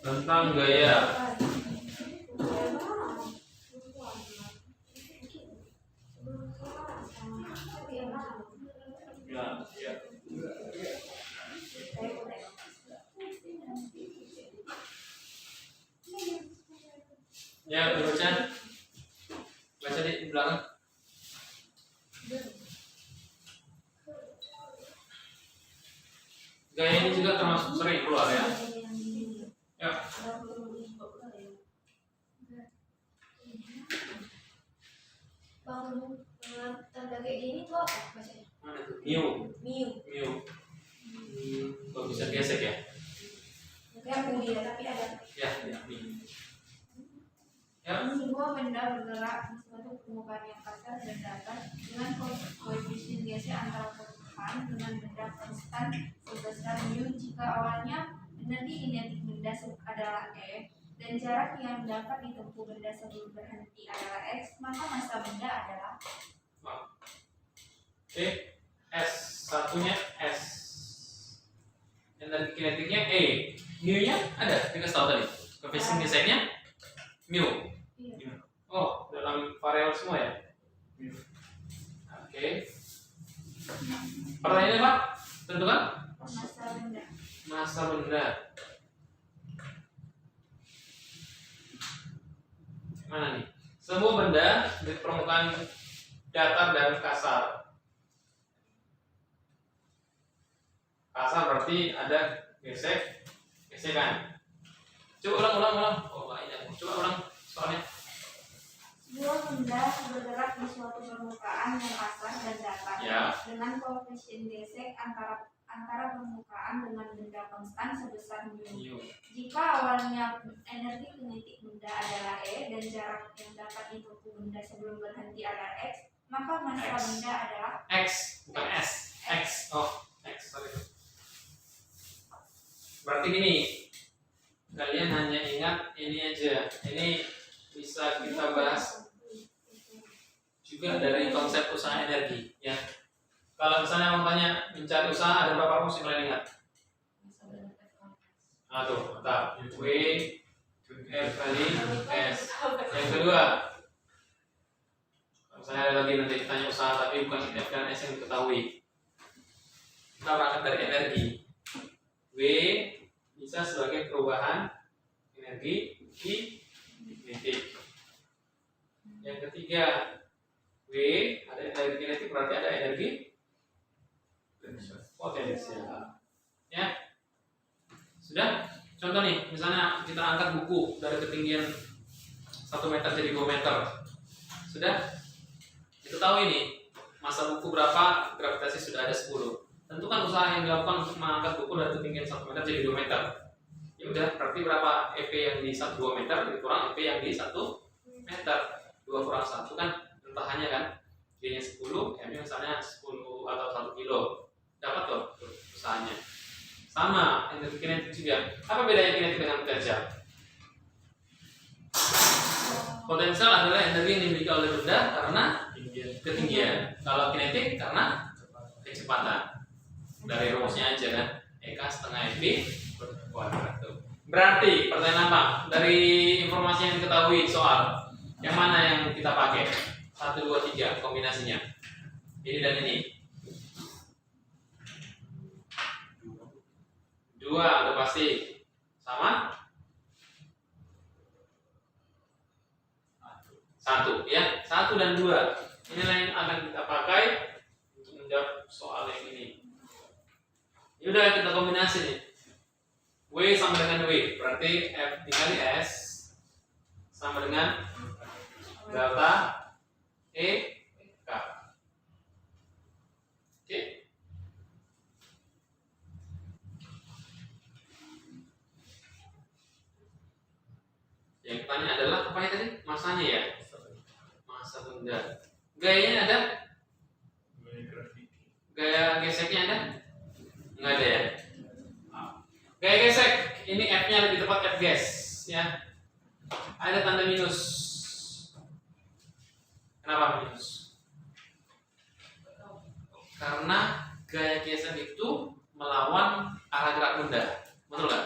tentang gaya. Ya, dibaca. Baca di belakang. Gaya ini juga termasuk sering keluar ya. Ya. Tanda kayak gini tuh apa bacanya? Mana tuh? Miu. Kok bisa gesek ya? Kayak mulia tapi ada. Ya, miu. Ya. Sebuah benda bergerak di suatu permukaan yang kasar dan datar dengan koefisien gesek antara permukaan dengan benda konstan sebesar mu jika awalnya energi kinetik benda adalah E dan jarak yang dapat ditempuh benda sebelum berhenti adalah X, maka massa benda adalah S, satunya S. Energi kinetiknya E. Mu-nya ada, kita tahu tadi. Koefisien geseknya mu. Oh, dalam variabel semua ya? Oke. Pertanyaannya Pak, tentukan massa benda. Mana nih? Semua benda di permukaan datar dan kasar. Kasar berarti ada gesekan. Coba ulang. Oh, banyak. Coba ulang soalnya. Sebuah benda bergerak di suatu permukaan yang kasar dan datar dengan koefisien gesek antara permukaan dengan benda konstan sebesar mu. Jika awalnya energi kinetik benda adalah E dan jarak yang dapat ditempuh benda sebelum berhenti adalah X, maka massa benda adalah X, bukan S. X. Oh, X. Sorry. Berarti gini, kalian hanya ingat ini aja. Ini bisa kita bahas juga dari konsep usaha energi ya. Kalau misalnya mau tanya mencari usaha ada berapa rumus yang kalian ingat? Tuh, mantap. W F kali S. Yang kedua, kalau misalnya lagi nanti ditanya usaha tapi bukan F dan S yang diketahui, kita berangkat dari energi. W bisa sebagai perubahan energi kinetik. Yang ketiga, W ada energi kinetik berarti ada energi potensial. Ya, sudah. Contoh nih, misalnya kita angkat buku dari ketinggian 1 meter jadi 2 meter. Sudah. Kita tahu ini massa buku berapa, gravitasi sudah ada 10. Tentukan usaha yang dilakukan untuk mengangkat buku dari ketinggian 1 meter jadi 2 meter. Ya udah, berarti berapa EP yang di 2 meter dikurang EP yang di 1 meter. 2 kurang 1 kan pentahannya kan, G-nya 10, M-nya misalnya 10 atau 1 kilo. Dapat tuh usahanya. Sama energi kinetik juga. Apa bedanya kinetik dengan potensial? Potensial adalah energi yang dimiliki oleh benda karena ketinggian. Kalau kinetik karena kecepatan. Dari rumusnya aja kan, EK setengah FV kuadrat. Berarti pertanyaan apa? Dari informasi yang diketahui soal yang mana yang kita pakai? 1, 2, 3 kombinasinya. Ini dan ini. 2 udah pasti. Sama? 1 ya. 1 dan 2. Inilah yang akan kita pakai untuk menjawab soal yang ini. Ini udah kita kombinasi nih. W sama dengan W, berarti F dikali S sama dengan delta E K. Oke. Yang tanya adalah apa ya tadi? Masanya ya? Massa benda. Gayanya ada? Gaya geseknya ada? Enggak ada ya? Gaya gesek, ini F-nya lebih tepat F ges ya. Ada tanda minus. Kenapa minus? Karena gaya gesek itu melawan arah gerak benda. Betul nggak?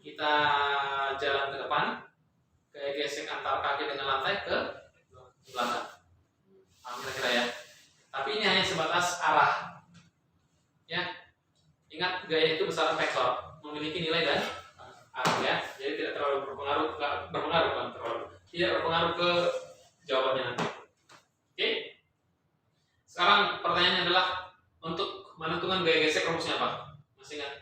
Kita gesek antara kaki dengan lantai ke belakang. Paham kira-kira ya? Tapi ini hanya sebatas arah. Ya. Ingat gaya itu besaran vektor, memiliki nilai dan arah ya. Jadi tidak terlalu tidak berpengaruh ke jawabannya nanti. Oke? Sekarang pertanyaannya adalah untuk menentukan gaya gesek rumusnya apa? Masih ingat?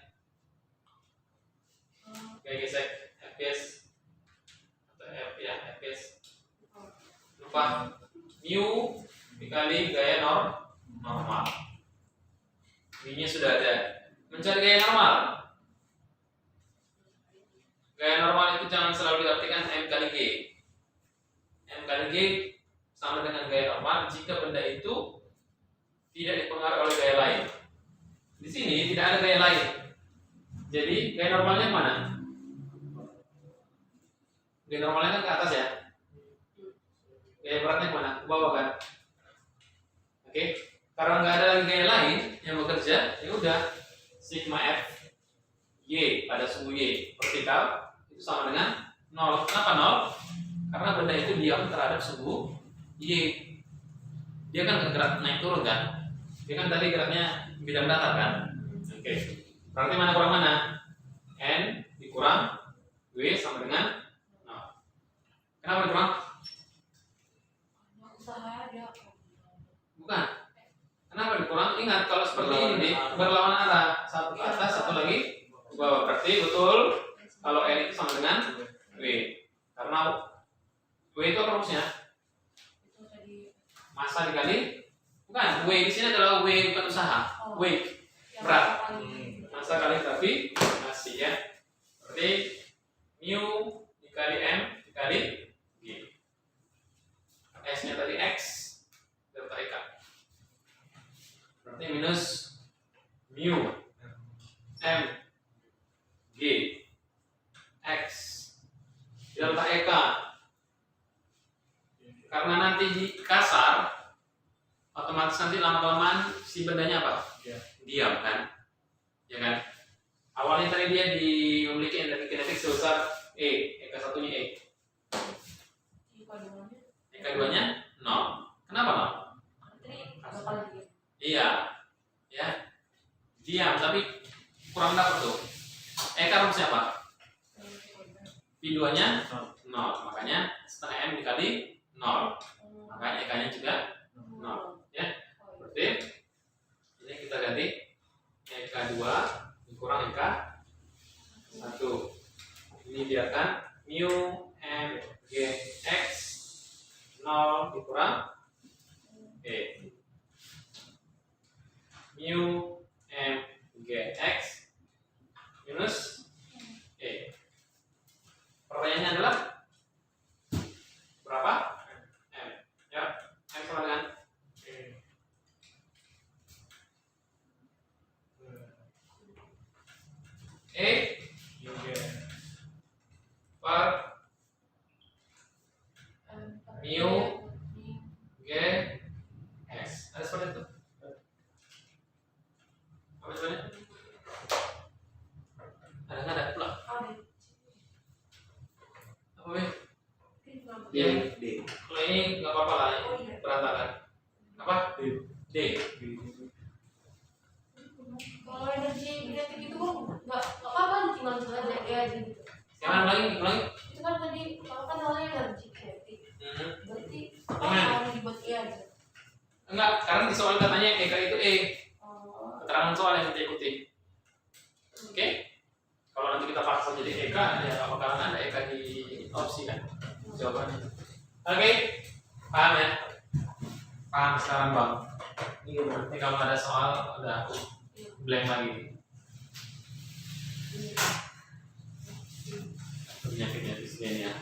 Gaya gesek Fgs atau F ya Fgs lupa mu dikali gaya normal. Mu-nya sudah ada. Mencari gaya normal. Gaya normal itu jangan selalu diartikan M kali G. M kali G sama dengan gaya normal jika benda itu tidak dipengaruhi oleh gaya lain. Di sini tidak ada gaya lain. Jadi gaya normalnya mana? Gaya normalnya kan ke atas ya. Gaya beratnya mana? Ke bawah kan? Oke. Karena nggak ada lagi gaya lain yang bekerja, ya udah sigma F Y pada suhu Y vertikal itu sama dengan 0. Kenapa 0? Karena benda itu diam terhadap suhu Y. Dia kan gerak naik turun kan? Dia kan tadi geraknya bidang datar kan? Oke. Berarti mana kurang mana? N dikurang W sama dengan 0. Kenapa dikurang? Bukan. Kenapa dikurang? Ingat kalau seperti ini berlawanan arah, satu ke atas, satu lagi ke bawah. Berarti betul kalau N itu sama dengan W. Karena W itu apa rumusnya? Massa dikali, bukan, W di sini adalah W bukan usaha, weight berat. Massa kali gravitasi ya. Berarti mu dikali M dikali G. S-nya tadi X delta EK. Berarti minus mu M G X delta EK. Karena nanti di kasar, otomatis nanti lama-kelamaan si bendanya apa? Diam kan? Ya kan? Awalnya tadi dia memiliki energi kinetik sebesar E, EK satunya E. EK 2-nya 0. Kenapa 0? Iya. Ya. Diam tapi kurang dapat tuh. EK rumusnya apa? P2-nya 0. Makanya setengah M dikali 0. Makanya EK-nya juga 0. Ya. Berarti ini kita ganti EK 2 dikurang EK 1. Ini biarkan mu M G X 0 dikurang E. Mu M G X minus E. Pertanyaannya adalah berapa? M. Ya, M sama dengan E per mu G X. Ada seperti itu? Apa sebenarnya? Ada nggak ada pula? Apa ya? D. Kalau ini nggak apa-apa lah, berantakan. Apa? D. Kalau energi kinetik itu nggak apa-apa, cuma belajar ya gitu. Yang mana lagi? Itu kan tadi kalau kan namanya energi kinetik. Berarti apa Gimana? yang dibuat E aja? Enggak, karena di soal katanya EK itu E. Oh. Keterangan soal yang kita ikuti. Oke? Kalau nanti kita paksa jadi EK, ya nggak bakalan ada EK di opsi kan? Jawabannya. Oke? Paham ya? Paham sekarang Bang? Iya. Nanti kalau ada soal, udah blank lagi. Penyakitnya di sini ya.